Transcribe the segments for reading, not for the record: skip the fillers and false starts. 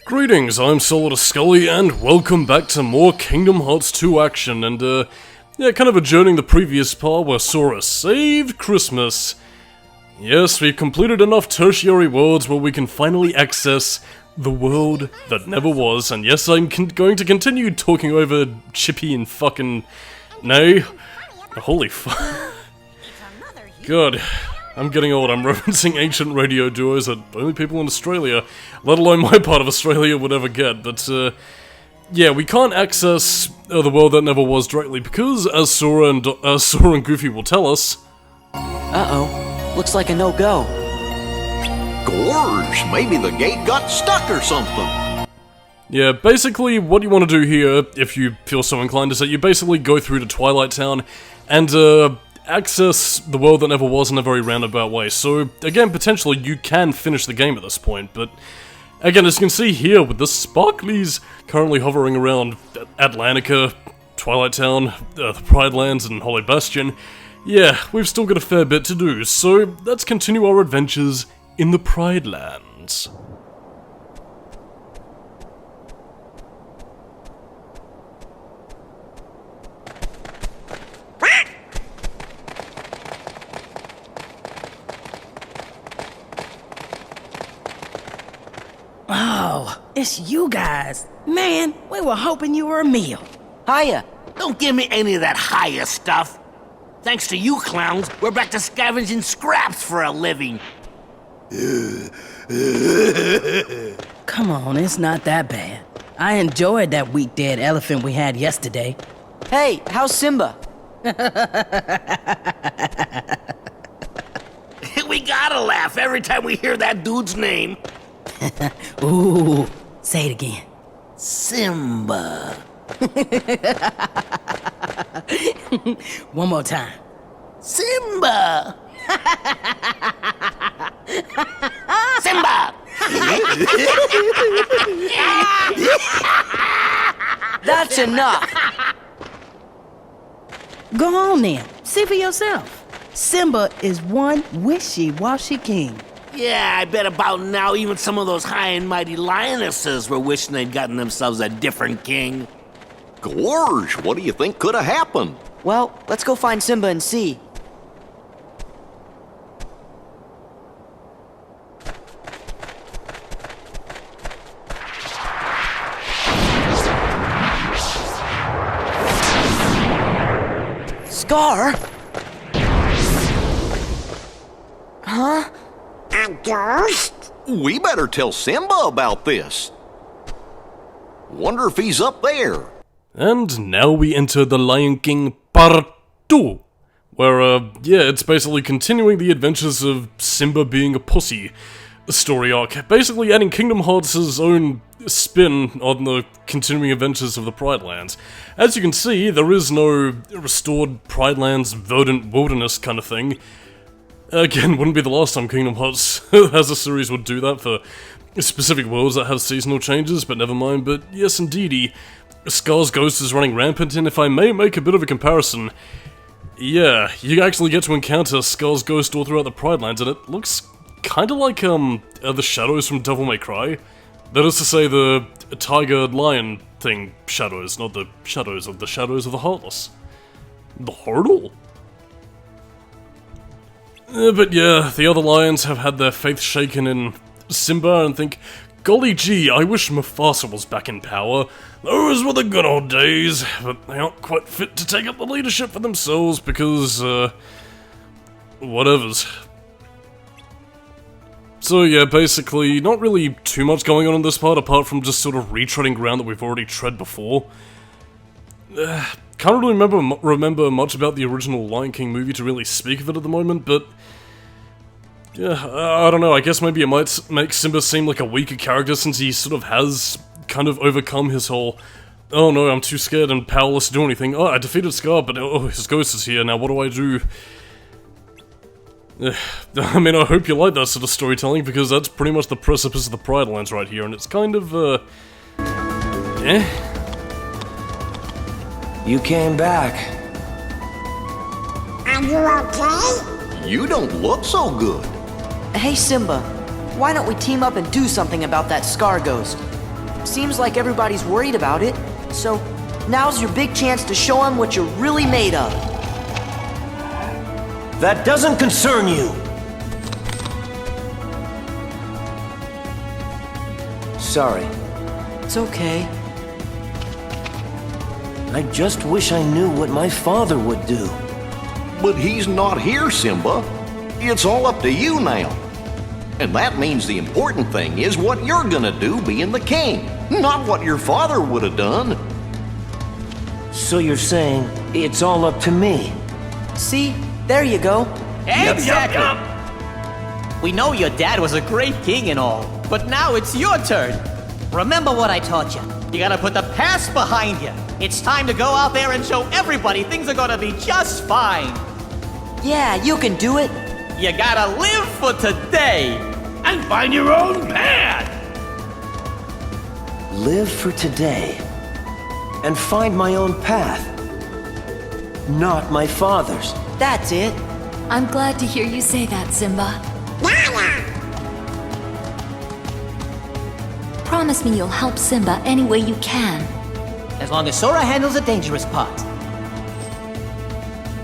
Greetings, I'm Solidus-Skully, and welcome back to more Kingdom Hearts 2 action, and kind of adjourning the previous part where Sora saved Christmas. Yes, we've completed enough tertiary worlds where we can finally access the world that never was, and yes, I'm going to continue talking over Chippy and fucking... Nay. Holy fuck. God. I'm getting old, I'm referencing ancient radio duos that only people in Australia, let alone my part of Australia, would ever get, but yeah, we can't access the world that never was directly because, as Sora and Goofy will tell us... Uh-oh, looks like a no-go. Gorge, maybe the gate got stuck or something. Yeah, basically what you want to do here, if you feel so inclined, is that you basically go through to Twilight Town and access the world that never was in a very roundabout way. So, again, potentially you can finish the game at this point, but again, as you can see here with the sparklies currently hovering around Atlantica, Twilight Town, the Pride Lands, and Holy Bastion, yeah, we've still got a fair bit to do, so let's continue our adventures in the Pride Lands. Oh, it's you guys. Man, we were hoping you were a meal. Hiya. Don't give me any of that higher stuff. Thanks to you clowns, we're back to scavenging scraps for a living. Come on, it's not that bad. I enjoyed that weak dead elephant we had yesterday. Hey, how's Simba? We gotta laugh every time we hear that dude's name. Ooh, say it again. Simba. One more time. Simba. Simba. That's enough. Go on then, see for yourself. Simba is one wishy-washy king. Yeah, I bet about now even some of those high and mighty lionesses were wishing they'd gotten themselves a different king. Gorge, what do you think could have happened? Well, let's go find Simba and see. Scar? Huh? A ghost? We better tell Simba about this. Wonder if he's up there. And now we enter the Lion King Part 2, where, it's basically continuing the adventures of Simba being a pussy story arc, basically adding Kingdom Hearts' own spin on the continuing adventures of the Pride Lands. As you can see, there is no restored Pride Lands verdant wilderness kind of thing. Again, wouldn't be the last time Kingdom Hearts as a series would do that for specific worlds that have seasonal changes, but never mind. But yes, indeedy, Scar's ghost is running rampant, and if I may make a bit of a comparison, yeah, you actually get to encounter Scar's ghost all throughout the Pride Lands, and it looks kinda like, the shadows from Devil May Cry. That is to say, the tiger-lion thing shadows, not the shadows of the Heartless. The Hurdle? But yeah, the other lions have had their faith shaken in Simba and think, golly gee, I wish Mufasa was back in power. Those were the good old days, but they aren't quite fit to take up the leadership for themselves because, whatevers. So yeah, basically, not really too much going on in this part apart from just sort of retreading ground that we've already tread before. Can't really remember much about the original Lion King movie to really speak of it at the moment, but yeah, I don't know, I guess maybe it might make Simba seem like a weaker character since he sort of has kind of overcome his whole, oh no, I'm too scared and powerless to do anything, oh, I defeated Scar, but oh, his ghost is here, now what do I do? I mean, I hope you like that sort of storytelling, because that's pretty much the precipice of the Pride Lands right here, and it's kind of, You came back. Are you okay? You don't look so good. Hey, Simba. Why don't we team up and do something about that Scar ghost? Seems like everybody's worried about it. So, now's your big chance to show them what you're really made of. That doesn't concern you! Sorry. It's okay. I just wish I knew what my father would do. But he's not here, Simba. It's all up to you now. And that means the important thing is what you're gonna do being the king, not what your father would have done. So you're saying it's all up to me? See? There you go. Exactly. We know your dad was a great king and all, but now it's your turn. Remember what I taught you. You gotta put the past behind you. It's time to go out there and show everybody things are gonna be just fine. Yeah, you can do it. You gotta live for today and find your own path. Live for today and find my own path, not my father's. That's it. I'm glad to hear you say that, Simba. Promise me you'll help Simba any way you can. As long as Sora handles the dangerous part.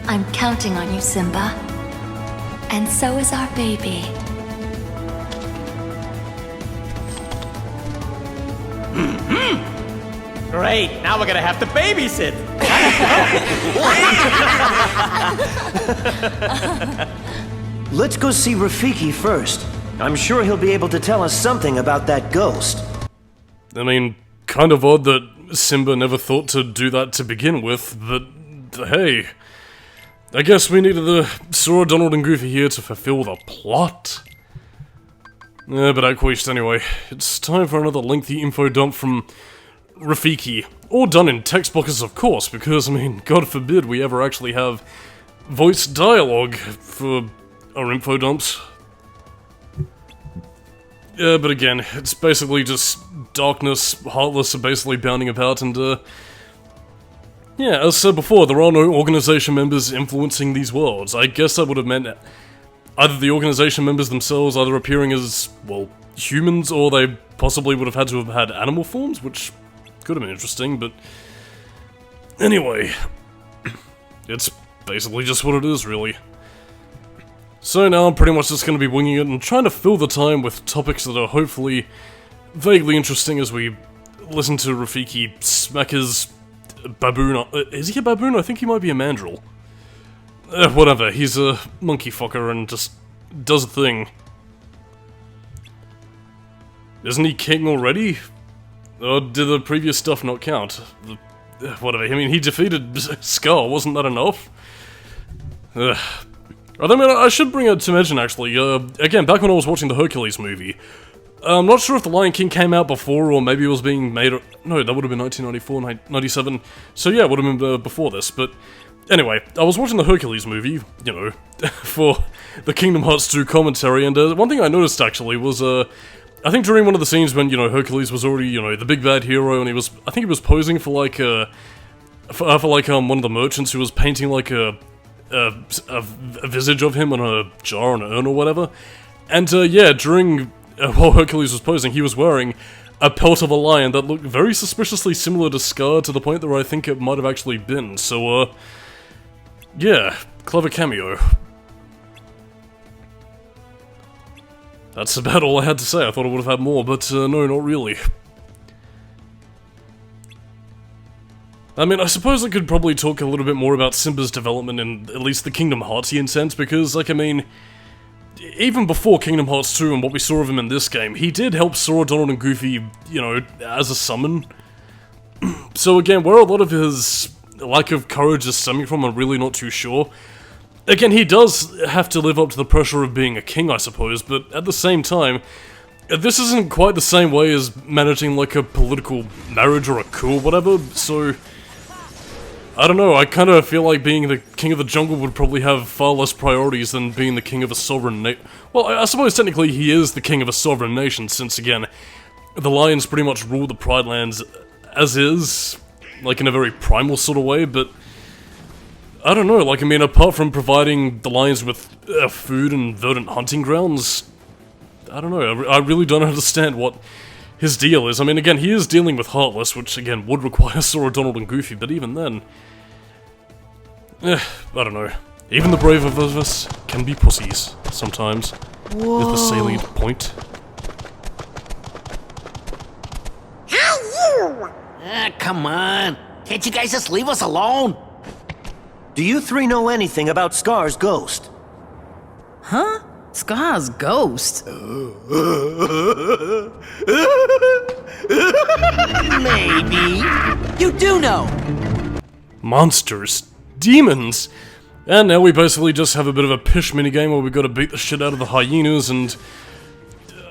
I'm counting on you, Simba. And so is our baby. Great, now we're gonna have to babysit. Let's go see Rafiki first. I'm sure he'll be able to tell us something about that ghost. I mean, kind of odd that Simba never thought to do that to begin with, but hey. I guess we needed the Sora, Donald, and Goofy here to fulfill the plot. But outqueshed anyway. It's time for another lengthy info dump from Rafiki. All done in text boxes, of course, because, I mean, God forbid we ever actually have voice dialogue for our info dumps. Yeah, but again, it's basically just darkness, Heartless are basically bounding about, and, yeah, as said before, there are no organization members influencing these worlds. I guess that would have meant either the organization members themselves either appearing as, well, humans, or they possibly would have had to have had animal forms, which could have been interesting, but anyway, it's basically just what it is, really. So now I'm pretty much just going to be winging it and trying to fill the time with topics that are hopefully vaguely interesting as we listen to Rafiki smack his baboon. Is he a baboon? I think he might be a mandrill. Whatever, he's a monkey fucker and just does a thing. Isn't he king already? Or did the previous stuff not count? Whatever, I mean, he defeated Skull, wasn't that enough? I mean, I should bring it to mention, actually, again, back when I was watching the Hercules movie, I'm not sure if The Lion King came out before, or maybe it was being made, no, that would have been 1994, 97, so yeah, it would have been before this, but anyway, I was watching the Hercules movie, you know, for the Kingdom Hearts 2 commentary, and one thing I noticed, actually, was, I think during one of the scenes when, you know, Hercules was already, you know, the big bad hero, and he was, I think he was posing for, like, one of the merchants who was painting, like, a visage of him on a jar, on an urn or whatever. And, yeah, during, while Hercules was posing, he was wearing a pelt of a lion that looked very suspiciously similar to Scar, to the point that I think it might have actually been. So, yeah, clever cameo. That's about all I had to say. I thought I would have had more, but, no, not really. I mean, I suppose I could probably talk a little bit more about Simba's development in at least the Kingdom Heartsian sense, because, like, I mean, even before Kingdom Hearts 2 and what we saw of him in this game, he did help Sora, Donald, and Goofy, you know, as a summon. So again, where a lot of his lack of courage is stemming from, I'm really not too sure. Again, he does have to live up to the pressure of being a king, I suppose, but at the same time, this isn't quite the same way as managing, like, a political marriage or a coup or whatever, so I don't know, I kind of feel like being the king of the jungle would probably have far less priorities than being the king of a sovereign well, I suppose technically he is the king of a sovereign nation, since, again, the lions pretty much rule the Pride Lands as is, like, in a very primal sort of way, but I don't know, like, I mean, apart from providing the lions with food and verdant hunting grounds, I don't know, I really don't understand what his deal is. I mean, again, he is dealing with Heartless, which, again, would require Sora, Donald, and Goofy, but even then... I don't know. Even the brave of us can be pussies, sometimes. Whoa. Is the salient point. Come on. Can't you guys just leave us alone? Do you three know anything about Scar's ghost? Huh? Scar's ghost? Maybe. You do know! Monsters. Demons! And now we basically just have a bit of a pish minigame where we've got to beat the shit out of the hyenas and...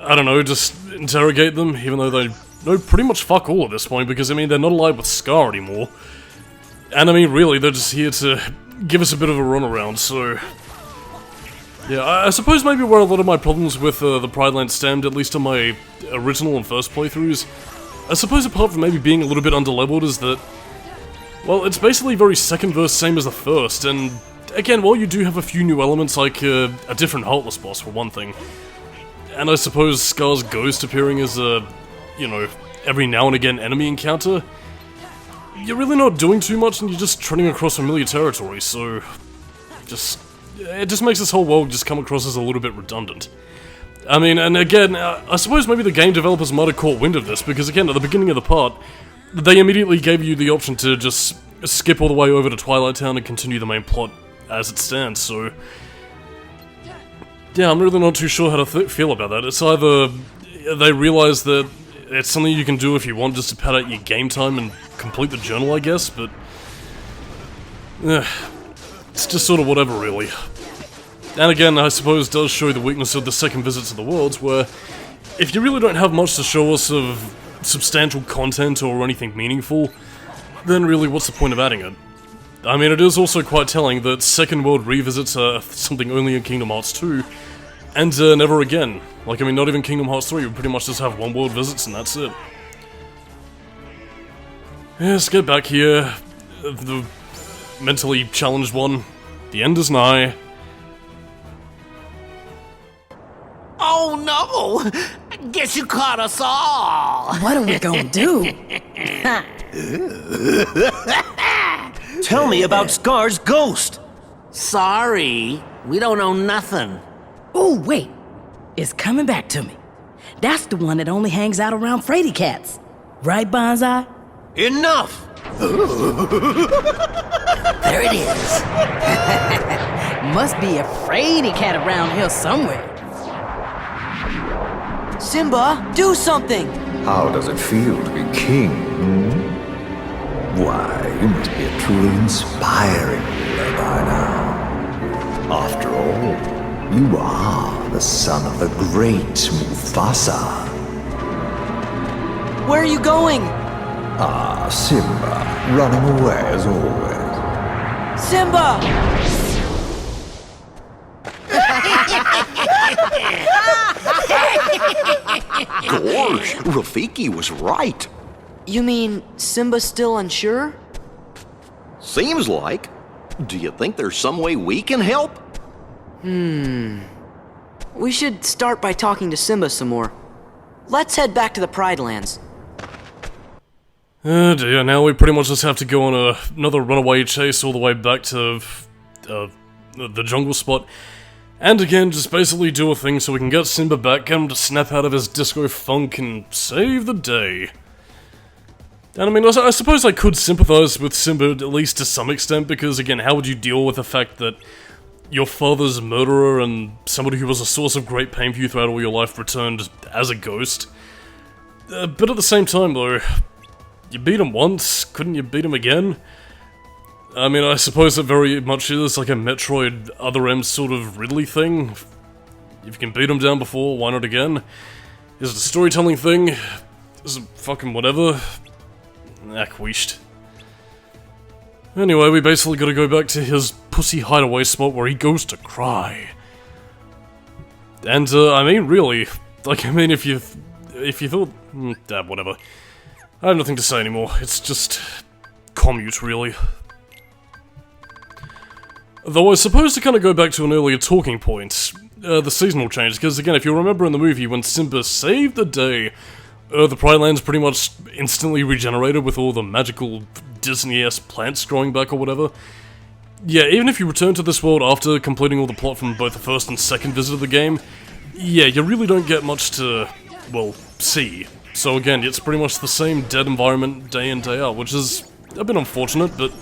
I don't know, just interrogate them, even though they know pretty much fuck all at this point, because, I mean, they're not alive with Scar anymore. And, I mean, really, they're just here to give us a bit of a runaround, so... Yeah, I suppose maybe where a lot of my problems with the Pride Land stemmed, at least on my original and first playthroughs, I suppose apart from maybe being a little bit underleveled, is that... Well, it's basically very second verse, same as the first, and... Again, while you do have a few new elements, like a different Heartless boss, for one thing, and I suppose Scar's ghost appearing as a, you know, every now and again enemy encounter, you're really not doing too much and you're just treading across familiar territory, so it just makes this whole world just come across as a little bit redundant. I mean, and again, I suppose maybe the game developers might have caught wind of this, because again, at the beginning of the part, they immediately gave you the option to just skip all the way over to Twilight Town and continue the main plot as it stands, so... Yeah, I'm really not too sure how to feel about that. It's either they realize that it's something you can do if you want just to pad out your game time and complete the journal, I guess, but... it's just sort of whatever, really. And again, I suppose does show the weakness of the second visits of the worlds, where if you really don't have much to show us of substantial content or anything meaningful, then really what's the point of adding it? I mean, it is also quite telling that second world revisits are something only in Kingdom Hearts 2, and never again. Like, I mean, not even Kingdom Hearts 3, we pretty much just have one world visits and that's it. Yeah, let's get back here. The mentally challenged one. The end is nigh. Oh no! Guess you caught us all! What are we gonna do? Tell me about Scar's ghost! Sorry, we don't know nothing. Oh, wait. It's coming back to me. That's the one that only hangs out around Frady Cats. Right, Bonsai? Enough! There it is. Must be a Frady Cat around here somewhere. Simba, do something! How does it feel to be king, Why, you must be a truly inspiring ruler by now. After all, you are the son of the great Mufasa. Where are you going? Ah, Simba, running away as always. Simba! Gorge, Rafiki was right. You mean Simba's still unsure? Seems like. Do you think there's some way we can help? We should start by talking to Simba some more. Let's head back to the Pride Lands. Oh dear, now we pretty much just have to go on another runaway chase all the way back to the jungle spot. And again, just basically do a thing so we can get Simba back, get him to snap out of his disco funk and save the day. And I mean, I suppose I could sympathize with Simba at least to some extent, because again, how would you deal with the fact that your father's murderer and somebody who was a source of great pain for you throughout all your life returned as a ghost? But at the same time though, you beat him once, couldn't you beat him again? I mean, I suppose it very much is like a Metroid Other M sort of Ridley thing. If you can beat him down before, why not again? Is it a storytelling thing? Is it fucking whatever? Queashed. Anyway, we basically gotta go back to his pussy hideaway spot where he goes to cry. And, I mean, really, like, I mean, if you thought... whatever. I have nothing to say anymore, it's just... commute, really. Though I suppose to kind of go back to an earlier talking point, the seasonal change, because again, if you remember in the movie, when Simba saved the day, the Pride Land's pretty much instantly regenerated with all the magical Disney-esque plants growing back or whatever. Yeah, even if you return to this world after completing all the plot from both the first and second visit of the game, yeah, you really don't get much to, well, see. So again, it's pretty much the same dead environment day in, day out, which is a bit unfortunate, but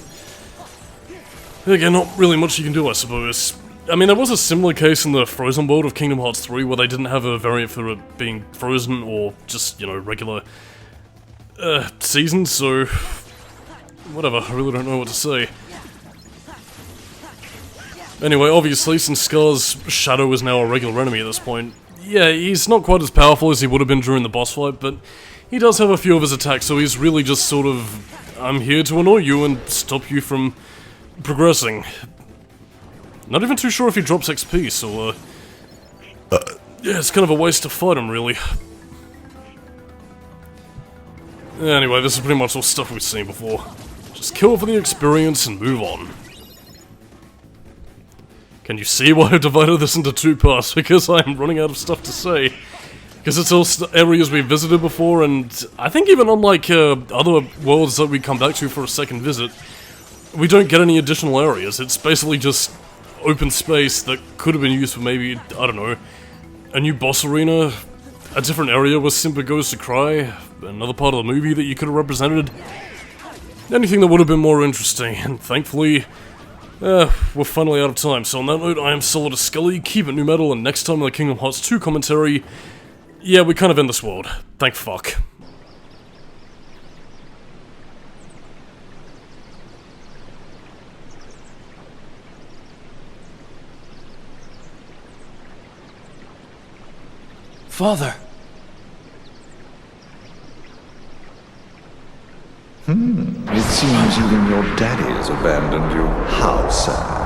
again, not really much you can do, I suppose. I mean, there was a similar case in the Frozen world of Kingdom Hearts 3 where they didn't have a variant for it being frozen or just, you know, regular seasons, so whatever, I really don't know what to say. Anyway, obviously, since Scar's shadow is now a regular enemy at this point, yeah, he's not quite as powerful as he would have been during the boss fight, but he does have a few of his attacks, so he's really just sort of, I'm here to annoy you and stop you from progressing. Not even too sure if he drops XP, so, yeah, it's kind of a waste to fight him, really. Anyway, this is pretty much all stuff we've seen before. Just kill for the experience and move on. Can you see why I've divided this into two parts? Because I'm running out of stuff to say. Because it's all areas we've visited before, and I think even unlike other worlds that we come back to for a second visit, we don't get any additional areas. It's basically just open space that could have been used for maybe, I don't know, a new boss arena, a different area where Simba goes to cry, another part of the movie that you could have represented. Anything that would have been more interesting, and thankfully, we're finally out of time. So on that note, I am Solidus-Skully, keep it new metal, and next time on the Kingdom Hearts 2 commentary, yeah, we kind of end this world. Thank fuck. Father! It seems even your daddy's abandoned you. How sad.